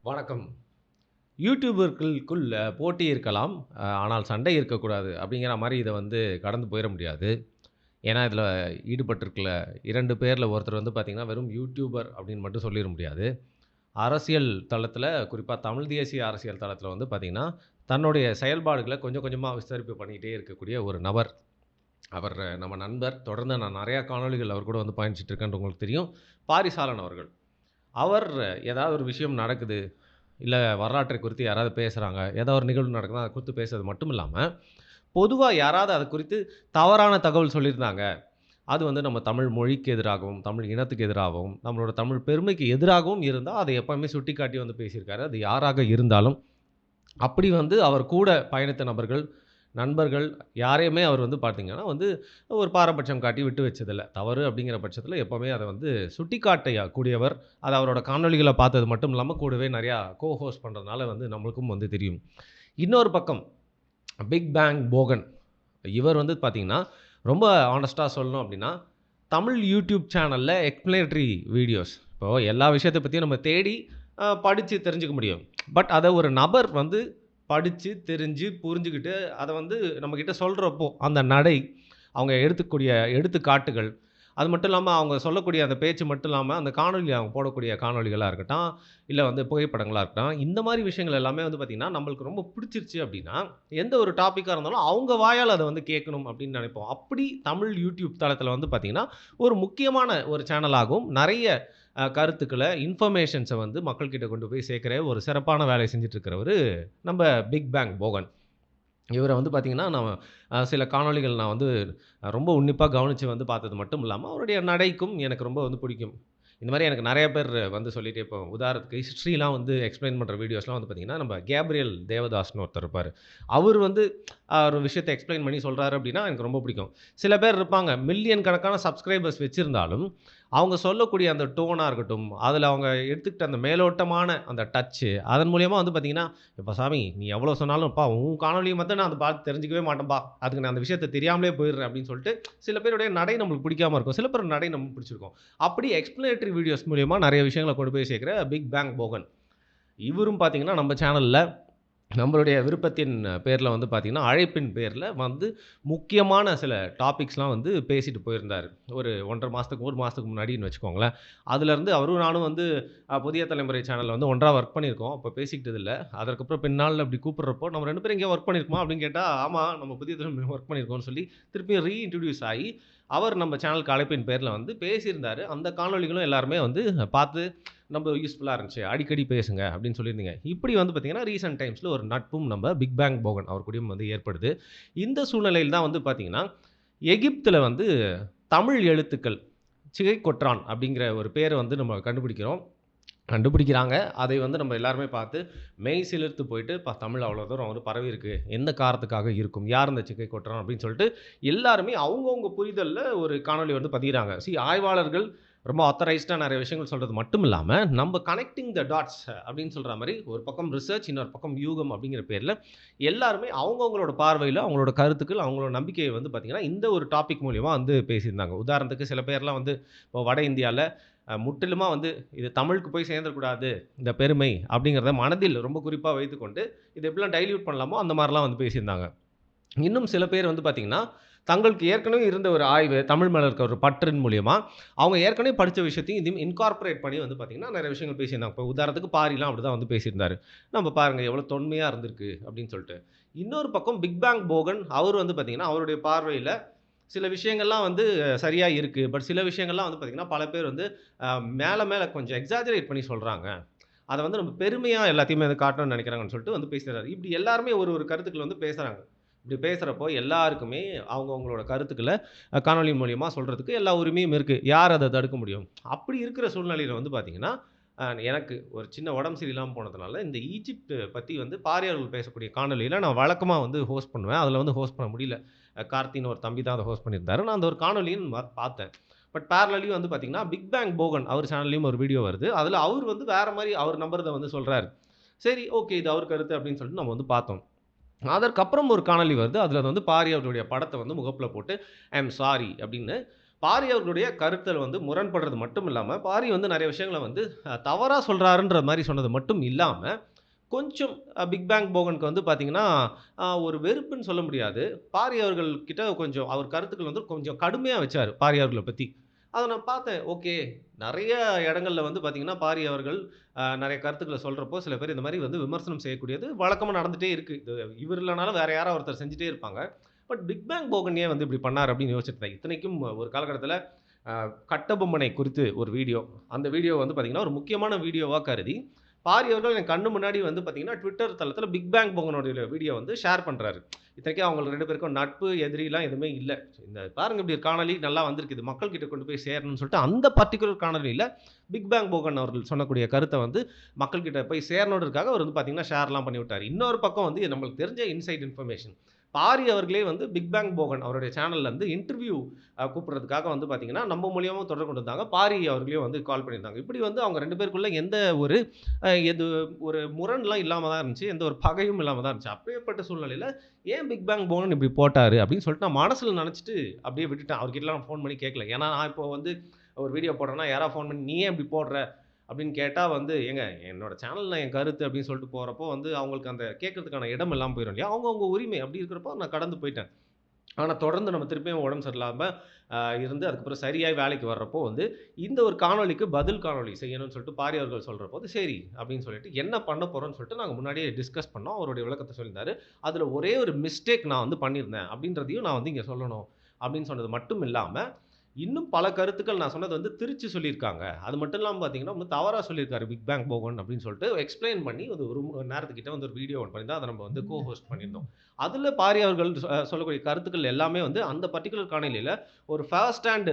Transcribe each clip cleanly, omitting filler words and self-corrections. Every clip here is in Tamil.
வணக்கம். யூடியூபர்களுக்குள்ள போட்டி இருக்கலாம். ஆனால் சண்டை இருக்கக்கூடாது. அப்படிங்கிற மாரி இத வந்து கடந்து போயிற முடியாது. ஏன்னா, இதில ஈடுபட்டிருக்கிற 2 பேர்ல ஒருத்தர் வந்து பார்த்தீங்கன்னா, வெறும் யூடியூபர் அப்படின்னு மட்டும் சொல்லிற முடியாது. அரசியல் தளத்தில குறிப்பா தமிழ் தேசிய அரசியல் தளத்தில வந்து பார்த்தீங்கன்னா, தன்னுடைய செயல்பாடுகள கொஞ்சம் கொஞ்சமா விஸ்தரிப்பு பண்ணிக்கிட்டே இருக்கக்கூடிய ஒரு நபர். அவர் நம்ம நண்பர். தொடர்ந்து நான் நெறையா காணொளிகள் அவர் கூட வந்து பயணிச்சுட்டு இருக்கேன்னு உங்களுக்கு தெரியும். பாரிசாலன் அவர்கள். அவர் ஏதாவது ஒரு விஷயம் நடக்குது இல்ல வரலாற்றை குறித்து யாராவது பேசுறாங்க. ஏதோ ஒரு நிகழ்வு நடக்குதுனா, அத குறித்து பேசுறது மட்டும் இல்லாம, பொதுவா யாராவது அத குறித்து தவறான தகவல் சொல்லியிருந்தாங்க. அது வந்து நம்ம தமிழ் மொழிக்கு எதிராகவும், தமிழ் இனத்துக்கு எதிராகவும், நம்மளோட தமிழ் பெருமைக்கு எதிராகவும் இருந்தா, அத எப்பவுமே சுட்டிக்காட்டி வந்து பேசியிருக்காரு. அது யாராக இருந்தாலும். அப்படி வந்து அவர் கூட பயணித்த நபர்கள், நண்பர்கள் யாரையுமே அவர் வந்து பார்த்தீங்கன்னா வந்து, ஒரு பாரபட்சம் காட்டி விட்டு வச்சதில்ல. தவறு அப்படிங்கிற பட்சத்தில எப்பவுமே அத வந்து சுட்டிக்காட்ட கூடியவர். அது அவரோட காணொளிகள பார்த்தது மட்டும் இல்லாம, கூடவே நெறையா ஹோஸ்ட் பண்றதுனால வந்து நம்மளுக்கும் வந்து தெரியும். இன்னொரு பக்கம் பிக் பேங் போகன். இவர் வந்து பார்த்தீங்கன்னா, ரொம்ப ஹானஸ்ட்டா சொல்லணும் அப்படின்னா, தமிழ் யூடியூப் சேனல்ல எக்ஸ்ப்ளனேட்டரி வீடியோஸ். இப்போ எல்லா விஷயத்த பத்தியும் நம்ம தேடி படிச்சு தெரிஞ்சுக்க முடியும். பட் அத ஒரு நபர் வந்து படிச்சு, தெரிஞ்சு, புரிஞ்சுகிட்டு, அத வந்து நம்மகிட்ட சொல்றப்போ, அந்த நடை, அவங்க எடுத்துக்கூடிய எடுத்துக்காட்டுகள், அது மட்டும் இல்லாம அவங்க சொல்லக்கூடிய அந்த பேச்சு மட்டும் இல்லாம, அந்த காணொளி அவங்க போடக்கூடிய காணொளிகளா இருக்கட்டும், இல்ல வந்து புகைப்படங்களா இருக்கட்டும், இந்த மாரி விஷயங்கள் எல்லாமே வந்து பார்த்தீங்கன்னா, நம்மளுக்கு ரொம்ப பிடிச்சிருச்சு அப்படின்னா, எந்த ஒரு டாபிக்கா இருந்தாலும் அவங்க வாயால அத வந்து கேட்கணும் அப்படின்னு நெனைப்போம். அப்படி தமிழ் யூடியூப் தளத்தில வந்து பார்த்தீங்கன்னா, ஒரு முக்கியமான ஒரு சேனலாகவும் நெறைய கருத்துக்கள, இன்ஃபர்மேஷன்ஸ வந்து மக்கள் கிட்ட கொண்டு போய் சேர்க்கிற ஒரு சிறப்பான வேலைய செஞ்சுட்டு இருக்கிறவரு, நம்ப பிக் பேங் போகன். இவர வந்து பார்த்தீங்கன்னா, நான் சில காணொளிகள் நான் வந்து ரொம்ப உன்னிப்பா கவனிச்சு வந்து பார்த்தது மட்டும் இல்லாம, அவருடைய நடைக்கும் எனக்கு ரொம்ப வந்து பிடிக்கும். இந்த மாரி எனக்கு நெறைய பேர் வந்து சொல்லிட்டே இப்போ உதாரணத்துக்கு ஹிஸ்ட்ரிலாம் வந்து எக்ஸ்ப்ளைன் பண்ற வீடியோஸ்லாம் வந்து பார்த்தீங்கன்னா, நம்ம கேப்ரியல் தேவதாஸ்ன்னு ஒருத்தர் இருப்பாரு. அவரு வந்து ஒரு விஷயத்த எக்ஸ்ப்ளைன் பண்ணி சொல்றாரு அப்டின்னா, எனக்கு ரொம்ப பிடிக்கும். சில பேர் இருப்பாங்க, மில்லியன் கணக்கான சப்ஸ்கிரைபர்ஸ் வச்சிருந்தாலும், அவங்க சொல்லக்கூடிய அந்த டோனா இருக்கட்டும், அதில அவங்க எடுத்துக்கிட்ட அந்த மேலோட்டமான அந்த டச்சு, அதன் மூலியமா வந்து பார்த்தீங்கன்னா, "எப்பா சாமி நீ எவ்வளோ சொன்னாலும், அப்பா உன் காணொளிய மட்டும் நான் அத பார்த்து தெரிஞ்சுக்கவே மாட்டேன்ப்பா. அதுக்கு நான் அந்த விஷயத்த தெரியாமலே போயிடுறேன்." அப்படின்னு சொல்லிட்டு சில பேருடைய நடை நம்மளுக்கு பிடிக்காம இருக்கும். சில பேர் நடை நமக்கு பிடிச்சிருக்கும். அப்படி எக்ஸ்ப்ளனேட்டரி வீடியோஸ் மூலியமா நெறைய விஷயங்கள கொண்டு போய் சேர்க்கிற பிக் பேங் போகன். இவரும் பார்த்தீங்கன்னா, நம்ம சேனல்ல நம்மளுடைய விருப்பத்தின் பேர்ல வந்து பார்த்தீங்கன்னா, அழைப்பின் பேர்ல வந்து முக்கியமான சில டாபிக்ஸ்லாம் வந்து பேசிட்டு போயிருந்தாரு. ஒரு 1 1/2 மாசத்துக்கு, 1 மாசத்துக்கு முன்னாடின்னு வச்சுக்கோங்களேன். அதுலருந்து அவரும் நானும் வந்து புதிய தலைமுறை சேனல்ல வந்து ஒன்றா ஒர்க் பண்ணியிருக்கோம். அப்ப பேசிக்கிட்டது இல்ல. அதற்கப்புறம் பின்னாள்ல இப்படி கூப்பிடுறப்போ, "நம்ம 2 பேரும் எங்கேயோ ஒர்க் பண்ணியிருக்கோமா?" அப்படின்னு கேட்டா, "ஆமா, நம்ம புதிய தலைமுறை ஒர்க் பண்ணியிருக்கோம்னு" சொல்லி திருப்பியும் இன்ட்ரோடியூஸ் ஆயி, அவர் நம்ம சேனலுக்கு அழைப்பின் பேர்ல வந்து பேசியிருந்தாரு. அந்த காணொளிகளும் எல்லாருமே வந்து பார்த்து ரொம்ப யூஸ்ஃபுல்லா இருந்துச்சு. அடிக்கடி பேசுங்க அப்படின்னு சொல்லியிருந்தீங்க. இப்படி வந்து பார்த்தீங்கன்னா, ரீசென்ட் டைம்ஸ்ல ஒரு நட்பும் நம்ம பிக் பேங் போகன் அவர் கூடயும் வந்து ஏற்படுது. இந்த சூழ்நிலையில தான் வந்து பார்த்தீங்கன்னா, எகிப்தில வந்து தமிழ் எழுத்துக்கள் சிகை கொட்றான் அப்படிங்கிற ஒரு பேர வந்து நம்ம கண்டுபிடிக்கிறோம். கண்டுபிடிக்கிறாங்க. அதை வந்து நம்ம எல்லாருமே பார்த்து மெய் சிலிர்த்து போயிட்டு, "அப்பா தமிழ் அவ்வளோ தூரம் வந்து பரவியிருக்கு. எந்த காரணத்துக்காக இருக்கும்? யார் இந்த சிக்கை கொட்டுறான்?" அப்படின்னு சொல்லிட்டு எல்லாருமே அவங்கவங்க புரிதல்ல ஒரு காணொளி வந்து பதியிறாங்க. ஆய்வாளர்கள் ரொம்ப ஆத்தரைஸ்டா நெறைய விஷயங்கள் சொல்றது மட்டும் இல்லாம, நம்ப கனெக்டிங் த டாட்ஸ் அப்படின்னு சொல்ற மாரி, ஒரு பக்கம் ரிசர்ச், இன்னொரு பக்கம் யூகம் அப்படிங்கிற பேர்ல எல்லாருமே அவங்கவங்களோட பார்வையில, அவங்களோட கருத்துக்கள், அவங்களோட நம்பிக்கைய வந்து பார்த்தீங்கன்னா, இந்த ஒரு டாபிக் மூலியமா வந்து பேசியிருந்தாங்க. உதாரணத்துக்கு சில பேர்லாம் வந்து இப்போ வட இந்தியால முற்றிலுமா வந்து இது தமிழுக்கு போய் சேர்ந்துறக்கூடாது, இந்த பெருமை அப்படிங்கிறத மனதில் ரொம்ப குறிப்பா வைத்துக்கொண்டு, இத எப்படிலாம் டைல்யூட் பண்ணலாமோ அந்த மாரிலாம் வந்து பேசியிருந்தாங்க. இன்னும் சில பேர் வந்து பார்த்தீங்கன்னா, தங்களுக்கு ஏற்கனவே இருந்த ஒரு ஆய்வு, தமிழ் மேல இருக்க ஒரு பற்றின் மூலியமா, அவங்க ஏற்கனவே படிச்ச விஷயத்தையும் இதையும் இன்கார்ப்பரேட் பண்ணி வந்து பார்த்தீங்கன்னா, நெறைய விஷயங்கள் பேசியிருந்தாங்க. இப்போ உதாரணத்துக்கு பாரிலாம் அப்படிதான் வந்து பேசியிருந்தாரு. நம்ம பாருங்க எவ்வளோ தொன்மையா இருந்திருக்கு அப்படின்னு சொல்லிட்டு. இன்னொரு பக்கம் பிக் பேங் போகன் அவர் வந்து பார்த்தீங்கன்னா, அவருடைய பார்வையில சில விஷயங்கள்லாம் வந்து சரியா இருக்கு. பட் சில விஷயங்கள்லாம் வந்து பார்த்தீங்கன்னா, பல பேர் வந்து அ மேல மேல கொஞ்சம் எக்ஸாஜரேட் பண்ணி சொல்றாங்க. அத வந்து நம்ம பெருமையா எல்லாத்தையுமே வந்து காட்டணும்னு நெனைக்கிறாங்கன்னு சொல்லிட்டு வந்து பேசுறாரு. இப்படி எல்லாருமே ஒரு ஒரு கருத்துக்கள் வந்து பேசுறாங்க. இப்படி பேசுறப்போ எல்லாருக்குமே அவங்கவங்களோட கருத்துக்கள காணொளி மூலியமா சொல்றதுக்கு எல்லா உரிமையும் இருக்கு. யார் அத தடுக்க முடியும்? அப்படி இருக்கிற சூழ்நிலையில வந்து பார்த்தீங்கன்னா, எனக்கு ஒரு சின்ன உடம்பு சரியில்லாம போனதுனால, இந்த ஈஜிப்ட் பத்தி வந்து பாரியாளர்கள் பேசக்கூடிய காணொளியில நான் வழக்கமா வந்து ஹோஸ்ட் பண்ணுவேன். அதுல வந்து ஹோஸ்ட் பண்ண முடியல. கார்த்தின்னு ஒரு தம்பி தான் அத ஹோஸ்ட் பண்ணியிருந்தாரு. நான் அந்த ஒரு காணொளியும் பார்த்தேன். பட் பேரலலி வந்து பார்த்தீங்கன்னா, பிக் பேங் போகன் அவர் சேனல்லயும் ஒரு வீடியோ வருது. அதுல அவரு வந்து வேற மாரி அவர் நம்புறத வந்து சொல்றாரு. சரி, ஓகே. இது அவர் கருத்து அப்படின்னு சொல்லிட்டு நம்ம வந்து பார்த்தோம். அதற்கப்புறம் ஒரு காணொளி வருது. அதுல வந்து பாரி அவர்களுடைய படத்த வந்து முகப்புல போட்டு, ஐ அம் சாரி அப்படின்னு பாரி அவர்களுடைய கருத்துல வந்து முரண்படுறது மட்டும் இல்லாம, பாரி வந்து நெறைய விஷயங்கள வந்து தவறா சொல்றாருன்ற மாரி சொன்னது மட்டும் இல்லாம, கொஞ்சம் பிக் பேங் போகனுக்கு வந்து பார்த்தீங்கன்னா, ஒரு வெறுப்புன்னு சொல்ல முடியாது. பாரி அவர்கள் கிட்ட கொஞ்சம் அவர் கருத்துக்கள் வந்து கொஞ்சம் கடுமையா வச்சாரு, பாரி அவர்கள பத்தி. அத நான் பார்த்தேன். ஓகே. நெறைய இடங்கள்ல வந்து பார்த்தீங்கன்னா, பாரி அவர்கள் நெறைய கருத்துக்கள சொல்றப்போ, சில பேர் இந்த மாரி வந்து விமர்சனம் செய்யக்கூடியது வழக்கமா நடந்துட்டே இருக்கு. இது இவர் இல்லனாலும் வேற யாரோ ஒருத்தர் செஞ்சுட்டே இருப்பாங்க. பட் பிக் பேங் போகன் ஏன் வந்து இப்படி பண்ணாரு அப்படின்னு யோசிச்சுட்டு இருந்தேன். இத்தனைக்கும் ஒரு காலகட்டத்தில அ கட்டபொம்மனை குறித்து ஒரு வீடியோ. அந்த வீடியோ வந்து பார்த்தீங்கன்னா, ஒரு முக்கியமான வீடியோவா கருதி, பாரி அவர்கள் என் கண்ணு முன்னாடி வந்து பார்த்தீங்கன்னா, ட்விட்டர் தளத்தில பிக் பேங் போகனுடைய வீடியோ வந்து ஷேர் பண்றாரு. இத்தனைக்கும் அவங்க 2 பேருக்கும் நட்பு, எதிரிலாம் எதுவுமே இல்ல. இந்த பாருங்க இப்படி ஒரு காணொளி நல்லா வந்திருக்கு. இது மக்கள் கிட்ட கொண்டு போய் சேரணும்னு சொல்லிட்டு, அந்த பர்ட்டிகுலர் காணொளியில பிக் பேங் போகன் அவர்கள் சொல்லக்கூடிய கருத்த வந்து மக்கள் கிட்ட போய் சேரணுன்றதுக்காக அவர் வந்து பார்த்தீங்கன்னா, ஷேர்லாம் பண்ணி விட்டாரு. இன்னொரு பக்கம் வந்து நம்மளுக்கு தெரிஞ்ச இன்சைட் இன்ஃபர்மேஷன். பாரி அவர்களே வந்து பிக் பேங் போகன் அவருடைய சேனல்ல இருந்து இன்டர்வியூ கூப்பிடுறதுக்காக வந்து பார்த்தீங்கன்னா, நம்ம மூலியமா தொடர்பு கொண்டிருந்தாங்க. பாரி அவர்களையும் வந்து கால் பண்ணியிருந்தாங்க. இப்படி வந்து அவங்க 2 பேருக்குள்ள எந்த ஒரு எது ஒரு முரண்லாம் இல்லாம தான் இருந்துச்சு. எந்த ஒரு பகையும் இல்லாம தான் இருந்துச்சு. அப்பேற்பட்ட சூழ்நிலையில ஏன் பிக் பேங் போகன் இப்படி போட்டாரு அப்படின்னு சொல்லிட்டு நான் மனசுல நெனச்சுட்டு அப்படியே விட்டுட்டேன். அவர்கிட்டலாம் நான் ஃபோன் பண்ணி கேட்கல. ஏன்னா நான் இப்போ வந்து ஒரு வீடியோ போடுறேன்னா, யாராவது ஃபோன் பண்ணி "நீ ஏன் இப்படி போடுற?" அப்படின்னு கேட்டா வந்து, "ஏங்க என்னோட சேனல்ல என் கருத்து" அப்படின்னு சொல்லிட்டு போறப்போ வந்து அவங்களுக்கு அந்த கேட்கறதுக்கான இடம் இல்லாம போயிரும் இல்லையா? அவங்கவங்க உரிமை. அப்படி இருக்கிறப்போ நான் கடந்து போயிட்டேன். ஆனா, தொடர்ந்து நம்ம திருப்பியும் உடம்பு சரியில்லாம இருந்து அதுக்கப்புறம் சரியாயி வேலைக்கு வர்றப்போ வந்து, இந்த ஒரு காணொளிக்கு பதில் காணொளி செய்யணும்னு சொல்லிட்டு பாரி அவர்கள் சொல்றபோது, சரி அப்படின்னு சொல்லிட்டு என்ன பண்ண போறோம்ன்னு சொல்லிட்டு நாங்க முன்னாடியே டிஸ்கஸ் பண்ணோம். அவருடைய விளக்கத்த சொல்லியிருந்தாரு. அதுல ஒரே ஒரு மிஸ்டேக் நான் வந்து பண்ணியிருந்தேன் அப்படின்றதையும் நான் வந்து இங்க சொல்லணும் அப்படின்னு சொன்னது மட்டும் இல்லாம, இன்னும் பல கருத்துக்கள் நான் சொன்னது வந்து திரிச்சு சொல்லியிருக்காங்க. அது மட்டும் இல்லாம பார்த்தீங்கன்னா, ரொம்ப தவறா சொல்லியிருக்காரு பிக் பேங் போகன் அப்படின்னு சொல்லிட்டு எக்ஸ்ப்ளைன் பண்ணி அது ஒரு 1 மணி நேரத்துக்கிட்ட வந்து ஒரு வீடியோ ஒண்ணு பண்ணியிருந்தோம். அத நம்ம வந்து ஹோஸ்ட் பண்ணியிருந்தோம். அதுல பாரி அவர்கள் சொல்லக்கூடிய கருத்துக்கள் எல்லாமே வந்து அந்த பர்ட்டிகுலர் காணொளியில ஒரு ஃபர்ஸ்ட் ஹேண்ட்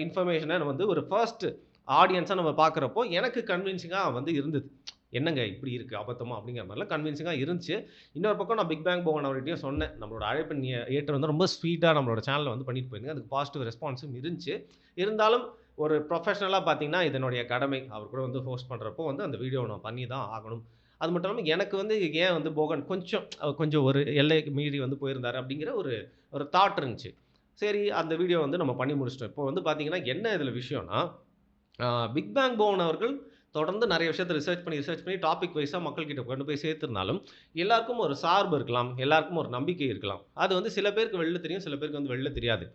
இன்ஃபர்மேஷன வந்து ஒரு ஃபர்ஸ்ட் ஆடியன்ஸா நம்ம பார்க்கிறப்போ, எனக்கு கன்வின்சிங்கா வந்து இருந்தது. என்னங்க இப்படி இருக்கு அபத்தமா? அப்படிங்கிற மாரிலாம் கன்வின்சிங்கா இருந்துச்சு. இன்னொரு பக்கம் நான் பிக் பேங் போகன் அவர்கிட்டயும் சொன்னேன். நம்மளோட அழைப்பை ஏற்று வந்து ரொம்ப ஸ்வீட்டா நம்மளோட சேனல்ல வந்து பண்ணிட்டு போயிருந்தீங்க. அதுக்கு பாசிட்டிவ் ரெஸ்பான்ஸும் இருந்துச்சு. இருந்தாலும் ஒரு ப்ரொஃபஷனலா பார்த்தீங்கன்னா, இது என்னுடைய கடமை. அவர் கூட வந்து ஹோஸ்ட் பண்றப்போ வந்து அந்த வீடியோவ நான் பண்ணி தான் ஆகணும். அது மட்டும் இல்லாம எனக்கு வந்து ஏன் வந்து போகன் கொஞ்சம் ஒரு எல்லைக்கு மீறி வந்து போயிருந்தாரு அப்படிங்கிற ஒரு ஒரு தாட் இருந்துச்சு. சரி அந்த வீடியோ வந்து நம்ம பண்ணி முடிச்சுட்டோம். இப்போ வந்து பார்த்தீங்கன்னா, என்ன இதில விஷயம்னா, ஆ பிக் பேங் போவன் அவர்கள் தொடர்ந்து நெறைய விஷயத்த ரிசர்ச் பண்ணி டாபிக் வைஸா மக்கள் கிட்ட கொண்டு போய் சேர்த்திருந்தாலும், எல்லாருக்கும் ஒரு சார்பு இருக்கலாம். எல்லாருக்கும் ஒரு நம்பிக்கை இருக்கலாம். அது வந்து சில பேருக்கு வெளில தெரியும். சில பேருக்கு வந்து வெளில தெரியாது.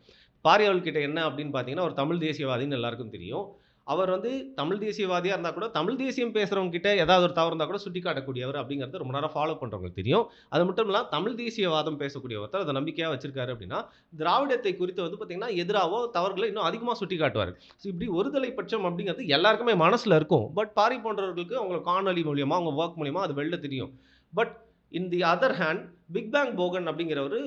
பாரி அவர்கள்கிட்ட என்ன அப்படின்னு பார்த்தீங்கன்னா, ஒரு தமிழ் தேசியவாதின்னு எல்லாருக்கும் தெரியும். அவர் வந்து தமிழ் தேசியவாதியா இருந்தா கூட, தமிழ் தேசியம் பேசுறவங்க கிட்ட ஏதாவது ஒரு தவறு இருந்தா கூட சுட்டிக்காட்டக்கூடியவர் அப்படிங்கிறது ரொம்ப நேரம் ஃபாலோ பண்றவங்களுக்கு தெரியும். அது மட்டும் இல்லாம தமிழ் தேசியவாதம் பேசக்கூடிய ஒருத்தர் அத நம்பிக்கையா வச்சிருக்காரு அப்படின்னா, திராவிடத்தை குறித்து வந்து பார்த்தீங்கன்னா, எதிராவோ தவறுகள இன்னும் அதிகமா சுட்டிக்காட்டுவாரு. இப்படி ஒருதலை பட்சம் அப்படிங்கிறது எல்லாருக்குமே மனசுல இருக்கும். பட் பாரி போன்றவர்களுக்கு அவங்க காணொளி மூலியமா, அவங்க வொர்க் மூலியமா அது வெளில தெரியும். But in the other hand big bang போகன் அப்படிங்கிறவரு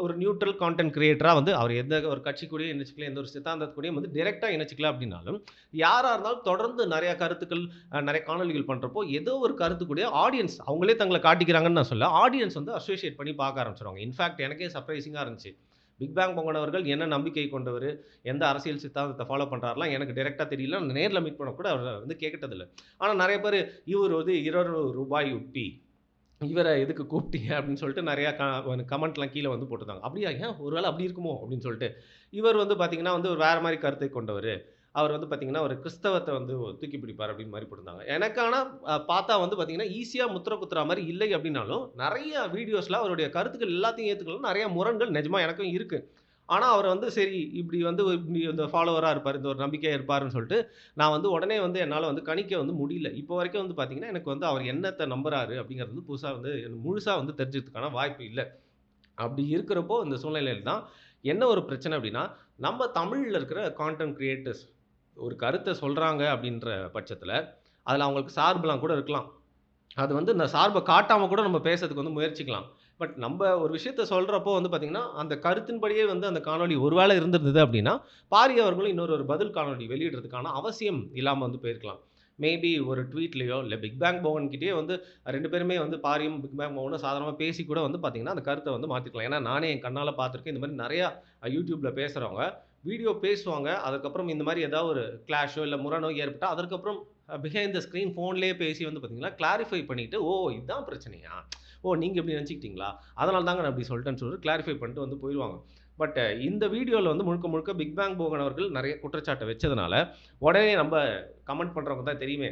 ஒரு நியூட்ரல் கான்டென்ட் கிரியேட்டரா வந்து அவர் எந்த ஒரு கட்சி கூடயும் இணைச்சுக்கல, எந்த ஒரு சித்தாந்தத்து கூடயும் வந்து டைரக்ட்டா இணைச்சுக்கல அப்படின்னாலும், யாரா இருந்தாலும் தொடர்ந்து நெறைய கருத்துக்கள், நெறைய காணொளிகள் பண்றப்போ, ஏதோ ஒரு கருத்து கூட ஆடியன்ஸ் அவங்களே தங்கள காட்டிக்கிறாங்கன்னு நான் சொல்லல. ஆடியன்ஸ் வந்து அசோசியேட் பண்ணி பார்க்க ஆரம்பிச்சுருவாங்க. இன்ஃபாக்ட் எனக்கே சர்ப்ரைசிங்கா இருந்துச்சு. பிக் பேங் போகன் அவர்கள் என்ன நம்பிக்கை கொண்டவரு, எந்த அரசியல் சித்தாந்தத்த ஃபாலோ பண்றாருலாம் எனக்கு டைரக்ட்டா தெரியல. நான் நேர்ல மீட் பண்ண கூட அவர வந்து கேட்டதில்ல. ஆனா நெறைய பேரு இவரு வந்து ₹200 உப்பி. இவர எதுக்கு கூப்பிட்டீங்க? அப்படின்னு சொல்லிட்டு நெறைய கமெண்ட்லாம் கீழ வந்து போட்டிருந்தாங்க. அப்படியா? ஏன் ஒரு வேள அப்படி இருக்குமோ? அப்படின்னு சொல்லிட்டு. இவர் வந்து பார்த்தீங்கன்னா வந்து ஒரு வேற மாரி கருத்தை கொண்டவரு. அவர் வந்து பார்த்தீங்கன்னா, ஒரு கிறிஸ்தவத்த வந்து தூக்கி பிடிப்பார் அப்படின்னு மாரி போட்டிருந்தாங்க. எனக்கு ஆனா பார்த்தா வந்து பார்த்தீங்கன்னா, ஈஸியா முத்திர குத்துற மாரி இல்லை அப்படின்னாலும், நெறைய வீடியோஸ்ல அவருடைய கருத்துக்கள் எல்லாத்தையும் ஏத்துக்கலாம். நெறைய முரண்கள் நிஜமா எனக்கும் இருக்கு. ஆனா அவர வந்து சரி இப்படி வந்து இப்படி இந்த ஃபாலோவரா இருப்பாரு, இந்த ஒரு நம்பிக்கையா இருப்பாருன்னு சொல்லிட்டு, நான் வந்து உடனே வந்து என்னால வந்து கணிக்க வந்து முடியல. இப்போ வரைக்கும் வந்து பார்த்தீங்கன்னா, எனக்கு வந்து அவர் என்னத்த நம்புறாரு அப்படிங்கிறது வந்து புதுசா வந்து எனக்கு முழுசா வந்து தெரிஞ்சுக்கிறதுக்கான வாய்ப்பு இல்ல. அப்படி இருக்கிறப்போ இந்த சூழ்நிலையில தான் என்ன ஒரு பிரச்சனை அப்படின்னா, நம்ம தமிழ்ல இருக்கிற கான்டென்ட் கிரியேட்டர்ஸ் ஒரு கருத்த சொல்றாங்க அப்படின்ற பட்சத்தில, அதில அவங்களுக்கு சார்புலாம் கூட இருக்கலாம். அது வந்து இந்த சார்ப காட்டாம கூட நம்ம பேசறதுக்கு வந்து முயற்சிக்கலாம். பட் நம்ப ஒரு விஷயத்த சொல்றப்போ வந்து பார்த்தீங்கன்னா, அந்த கருத்தின்படியே வந்து அந்த காணொளி ஒரு வேள இருந்திருந்தது அப்டின்னா, பாரி அவர்களும் இன்னொரு ஒரு பதில் காணொளி வெளியிடுறதுக்கான அவசியம் இல்லாம வந்து போயிருக்கலாம். மேபி ஒரு ட்வீட்லயோ, இல்ல பிக் பேங் போவன் கிட்டயே வந்து 2 பேருமே வந்து பாரியும், பிக் பேங் போவனும் சாதாரணமா பேசி கூட வந்து பார்த்தீங்கன்னா, அந்த கருத்த வந்து மாத்திருக்கலாம். ஏன்னா, நானே என் கண்ணால பார்த்துருக்கேன். இந்த மாரி நெறையா YouTubeல பேசுறவங்க, வீடியோ பேசுவாங்க. அதுக்கப்புறம் இந்த மாரி ஏதாவது ஒரு கிளாஷோ, இல்ல முரணோ ஏற்பட்டா, அதற்கப்புறம் பிஹைண்ட் த ஸ்க்ரீன் ஃபோன்லயே பேசி வந்து பார்த்தீங்கன்னா, கிளாரிஃபை பண்ணிட்டு, "ஓ! இதான் பிரச்சனையா? ஓ! நீங்க இப்படி நெனச்சுக்கிட்டீங்களா? அதனால தாங்க நான் இப்படி சொல்ட்டேன்னு" சொல்லிட்டு கிளாரிஃபை பண்ணிட்டு வந்து போயிருவாங்க. பட் இந்த வீடியோல வந்து முழுக்க முழுக்க பிக் பேங் போகன் அவர்கள் நெறைய குற்றச்சாட்ட வச்சதுனால, உடனே நம்ப கமெண்ட் பண்றவங்க தான் தெரியுமே.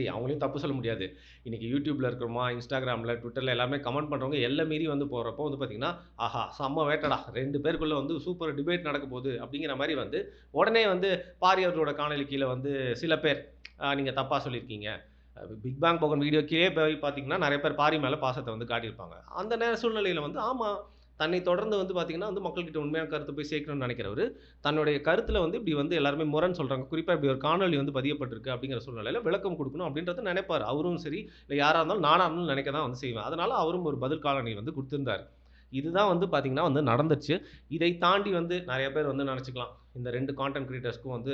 அவங்களையும் தப்பு சொல்ல முடியாது. இன்னைக்கு YouTubeல இருக்கிறோமா, Instagramல, Twitterல எல்லாமே கமெண்ட் பண்றவங்க எல்லை மீறி வந்து போறப்போ வந்து பார்த்தீங்கன்னா, ஆஹா! செம்ம வேட்டடா 2 பேருக்குள்ள வந்து சூப்பர் டிபேட் நடக்க போகுது அப்படிங்கிற மாரி வந்து, உடனே வந்து பாரி அவர்களோட காணொளி கீழ வந்து சில பேர் நீங்க தப்பா சொல்லியிருக்கீங்க. பிக் பேங் போகன் வீடியோ கீழயே போய் பார்த்தீங்கன்னா, நெறைய பேர் பாரி மேல பாசத்த வந்து காட்டியிருப்பாங்க. அந்த சூழ்நிலையில வந்து ஆமா, தன்னை தொடர்ந்து வந்து பார்த்தீங்கன்னா, வந்து மக்கள்கிட்ட உண்மையான கருத்த போய் சேர்க்கணும்னு நெனைக்கிறவரு, தன்னுடைய கருத்துல வந்து இப்படி வந்து எல்லாருமே முரண் சொல்றாங்க. குறிப்பா இப்படி ஒரு காணொளி வந்து பதியப்பட்டிருக்கு அப்படிங்கிற சூழ்நிலையில விளக்கம் குடுக்கணும் அப்படின்றத நெனைப்பாரு. அவரும் சரி, இல்ல யாரா இருந்தாலும் நானா இருந்தாலும் நெனைக்க தான் வந்து செய்வேன். அதனால அவரும் ஒரு பதில் காணொளி வந்து குடுத்திருந்தாரு. இதுதான் வந்து பார்த்தீங்கன்னா வந்து நடந்துச்சு. இதை தாண்டி வந்து நெறைய பேர் வந்து நெனச்சுக்கலாம். இந்த 2 கான்டென்ட் கிரியேட்டர்ஸ்க்கும் வந்து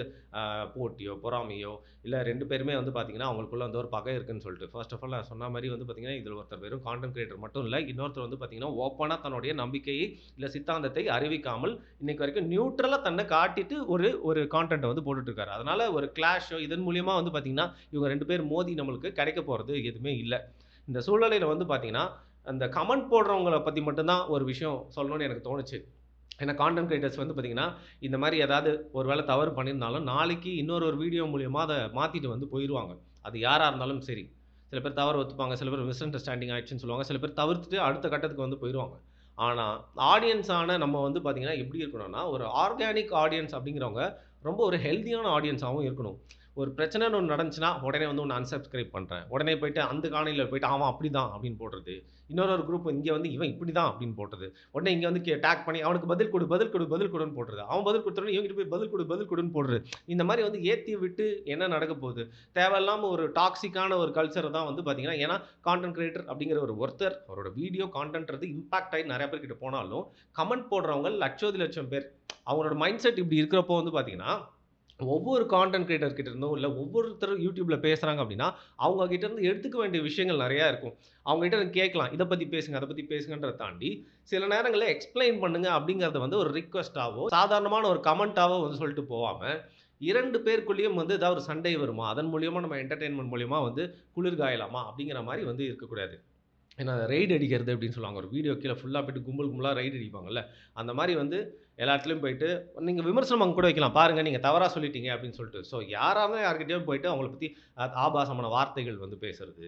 போட்டியோ, பொறாமையோ, இல்ல 2 பேருமே வந்து பார்த்தீங்கன்னா, அவங்களுக்குள்ள வந்து ஒரு பகை இருக்குன்னு சொல்லிட்டு. ஃபர்ஸ்ட் ஆஃப் ஆல் நான் சொன்ன மாரி வந்து பார்த்தீங்கன்னா, இதில ஒருத்தர் வெறும் கான்டென்ட் கிரியேட்டர் மட்டும் இல்ல. இன்னொருத்தர் வந்து பார்த்தீங்கன்னா, ஓப்பனா தன்னுடைய நம்பிக்கையை, இல்ல சித்தாந்தத்தை அறிவிக்காமல், இன்னைக்கு வரைக்கும் நியூட்ரலா தன்ன காட்டிட்டு ஒரு ஒரு கான்டென்ட்ட வந்து போட்டுட்டு இருக்காரு. அதனால ஒரு கிளாஷோ இதன் மூலியமா வந்து பார்த்தீங்கன்னா, இவங்க 2 பேர் மோதி நம்மளுக்கு கிடைக்க போறது எதுவுமே இல்ல. இந்த சூழ்நிலையில வந்து பார்த்தீங்கன்னா, அந்த கமெண்ட் போடுறவங்கள பத்தி மட்டும் தான் ஒரு விஷயம் சொல்லணும்னு எனக்கு தோணுச்சு. ஏன்னா கான்டென்ட் கிரியேட்டர்ஸ் வந்து பார்த்தீங்கன்னா, இந்த மாரி ஏதாவது ஒரு வேள தவறு பண்ணியிருந்தாலும், நாளைக்கு இன்னொரு வீடியோ மூலியமா அத மாத்திட்டு வந்து போயிருவாங்க. அது யாரா இருந்தாலும் சரி. சில பேர் தவற ஒத்துப்பாங்க. சில பேர் மிஸ் அண்டர்ஸ்டாண்டிங் ஆயிடுச்சுன்னு சொல்லுவாங்க. சில பேர் தவிர்த்துட்டு அடுத்த கட்டத்துக்கு வந்து போயிருவாங்க. ஆனா, ஆடியன்ஸான நம்ம வந்து பார்த்தீங்கன்னா, எப்படி இருக்கணும்னா, ஒரு ஆர்கானிக் ஆடியன்ஸ் அப்படிங்கிறவங்க ரொம்ப ஒரு ஹெல்தியான ஆடியன்ஸாவும் இருக்கணும். ஒரு பிரச்சனைன்னு ஒண்ணு நடந்துச்சுன்னா, உடனே வந்து உன்ன அன்சப்ஸ்கிரைப் பண்றேன். உடனே போயிட்டு அந்த காணொளியில போயிட்டு, அவன் அப்படிதான் அப்படின்னு போடுறது. இன்னொரு குரூப் இங்க வந்து இவன் இப்படிதான் அப்படின்னு போடுறது. உடனே இங்க வந்து டாக் பண்ணி அவனுக்கு பதில் குடு, பதில் குடு, பதில் குடுன்னு போடுறது. அவன் பதில் குடுத்தோனே இவன்கிட்ட போய் பதில் குடு, பதில் குடுன்னு போடுறது. இந்த மாரி வந்து ஏத்தி விட்டு என்ன நடக்க போகுது? தேவையில்லாம ஒரு டாக்ஸிக்கான ஒரு கல்ச்சர் தான் வந்து பார்த்தீங்கன்னா, ஏன்னா கான்டென்ட் கிரியேட்டர் அப்படிங்கிற ஒரு ஒருத்தர் அவரோட வீடியோ கான்டென்ட்ன்றது இம்பாக்ட் ஆயி நெறைய பேர் கிட்ட போனாலும், கமெண்ட் போடுறவங்க லட்சோதி லட்சம் பேர். அவங்களோட மைண்ட் செட் இப்படி இருக்கிறப்போ வந்து பார்த்தீங்கன்னா, ஒவ்வொரு கான்டென்ட் கிரியேட்டர் கிட்ட இருந்தும், இல்ல ஒவ்வொருத்தரும் YouTubeல பேசுறாங்க அப்படின்னா, அவங்க கிட்ட இருந்து எடுத்துக்க வேண்டிய விஷயங்கள் நெறையா இருக்கும். அவங்க கிட்ட இருந்து கேட்கலாம். இத பத்தி பேசுங்க, அத பத்தி பேசுங்கன்றத தாண்டி, சில நேரங்கள்ல எக்ஸ்ப்ளைன் பண்ணுங்க அப்படிங்கிறத வந்து ஒரு ரிக்வெஸ்ட்டாவோ, சாதாரணமான ஒரு கமெண்ட்டாவோ வந்து சொல்லிட்டு போவாம, 2 பேருக்குள்ளேயும் வந்து ஏதாவது ஒரு சண்டை வருமா? அதன் மூலியமா நம்ம என்டர்டெயின்மென்ட் மூலியமா வந்து குளிர் காயலாமா? அப்படிங்கிற மாரி வந்து இருக்கக்கூடாது. ஏன்னா ரெய்ட் அடிக்கிறது அப்படின்னு சொல்லுவாங்க. ஒரு வீடியோ கீழ ஃபுல்லா போயிட்டு கும்பல் கும்பலா ரெய்ட் அடிப்பாங்கல்ல. அந்த மாரி வந்து எல்லா இடத்துலயும் போயிட்டு நீங்க விமர்சனம் அங்க கூட வைக்கலாம். பாருங்க நீங்க தவறா சொல்லிட்டீங்க அப்படின்னு சொல்லிட்டு. ஸோ யாரா இருந்தாலும் யார்கிட்டயாவது போயிட்டு அவங்கள பத்தி ஆபாசமான வார்த்தைகள் வந்து பேசுறது.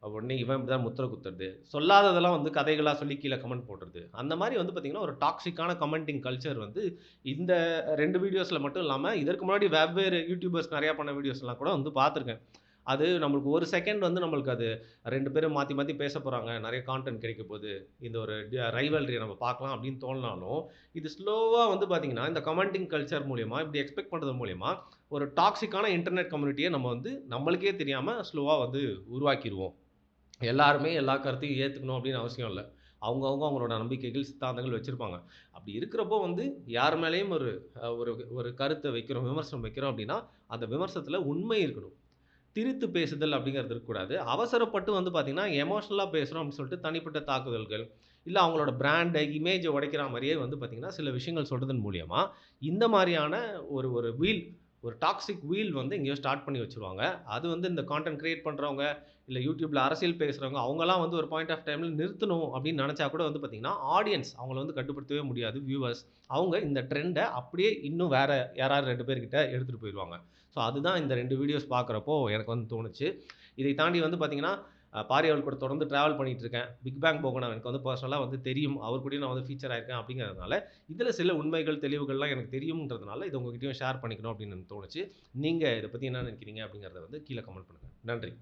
உடனே இவன் இப்படிதான் முத்திர குத்துறது. சொல்லாததெல்லாம் வந்து கதைகளா சொல்லி கீழ கமெண்ட் போடுறது. அந்த மாரி வந்து பார்த்தீங்கன்னா, ஒரு டாக்ஸிக்கான கமெண்டிங் கல்ச்சர் வந்து இந்த 2 வீடியோஸ்ல மட்டும் இல்லாம, இதற்கு முன்னாடி வெவ்வேறு யூடியூபர்ஸ் நெறைய பண்ண வீடியோஸ்லாம் கூட வந்து பார்த்துருக்கேன். அது நம்மளுக்கு 1 செகண்ட் வந்து நம்மளுக்கு அது 2 பேரும் மாத்தி மாத்தி பேசப் போறாங்க. நெறைய கான்டென்ட் கிடைக்கப் போது. இந்த ஒரு ரைவல்ரிய நம்ம பார்க்கலாம் அப்படின்னு தோணுனாலும், இது ஸ்லோவா வந்து பார்த்தீங்கன்னா, இந்த கமெண்டிங் கல்ச்சர் மூலியமா இப்படி எக்ஸ்பெக்ட் பண்றது மூலியமா, ஒரு டாக்ஸிக்கான இன்டர்நெட் கம்யூனிட்டிய நம்ம வந்து நம்மளுக்கே தெரியாம ஸ்லோவா வந்து உருவாக்கிருவோம். எல்லாருமே எல்லா கருத்தையும் ஏத்துக்கணும் அப்படின்னு அவசியம் இல்ல. அவங்களோட நம்பிக்கைகள், சித்தாந்தங்கள் வச்சிருப்பாங்க. அப்படி இருக்கிறப்போ வந்து யார் மேலயும் ஒரு ஒரு ஒரு கருத்த வைக்கிறோம், விமர்சனம் வைக்கிறோம் அப்படின்னா, அந்த விமர்சனத்துல உண்மை இருக்கணும். திரித்து பேசுதல் அப்படிங்கிறது இருக்கக்கூடாது. அவசரப்பட்டு வந்து பார்த்தீங்கன்னா, எமோஷனலா பேசுறோம் அப்படின்னு சொல்லிட்டு தனிப்பட்ட தாக்குதல்கள், இல்ல அவங்களோட பிராண்ட, இமேஜ உடைக்கிற மாரியே வந்து பார்த்தீங்கன்னா, சில விஷயங்கள் சொல்றதன் மூலியமா, இந்த மாரியான ஒரு ஒரு ஒரு டாக்ஸிக் வீல் வந்து எங்கேயோ ஸ்டார்ட் பண்ணி வச்சுருவாங்க. அது வந்து இந்த கான்டென்ட் கிரியேட் பண்றவங்க, இல்ல YouTubeல அரசியல் பேசுறவங்க, அவங்கலாம் வந்து ஒரு பாயிண்ட் ஆஃப் டைம்ல நிறுத்தணும் அப்படின்னு நெனச்சா கூட வந்து பார்த்தீங்கன்னா, ஆடியன்ஸ் அவங்கள வந்து கட்டுப்படுத்தவே முடியாது. வியூவர்ஸ் அவங்க இந்த ட்ரெண்ட அப்படியே இன்னும் வேற யாராவது 2 பேர்கிட்ட எடுத்துட்டு போயிருவாங்க. ஸோ அதுதான் இந்த 2 வீடியோஸ் பார்க்குறப்போ எனக்கு வந்து தோணுச்சு. இதை தாண்டி வந்து பார்த்தீங்கன்னா, பாரி அவர்கள் கூட தொடர்ந்து டிராவல் பண்ணிட்டு இருக்கேன். பிக் பேங் போகன் எனக்கு வந்து பெர்சனலா வந்து தெரியும். அவர் கூடயும் நான் வந்து ஃபீச்சர் ஆயிருக்கேன் அப்படிங்கிறதுனால, இதில சில உண்மைகள், தெளிவுகள்லாம் எனக்கு தெரியும்ன்றதுனால, இத உங்ககிட்டயும் ஷேர் பண்ணிக்கணும் அப்படின்னு எனக்கு தோணுச்சு. நீங்க இத பத்தி என்ன நினைக்கிறீங்க அப்படிங்கிறத வந்து கீழ கமெண்ட் பண்ணுங்க. நன்றி.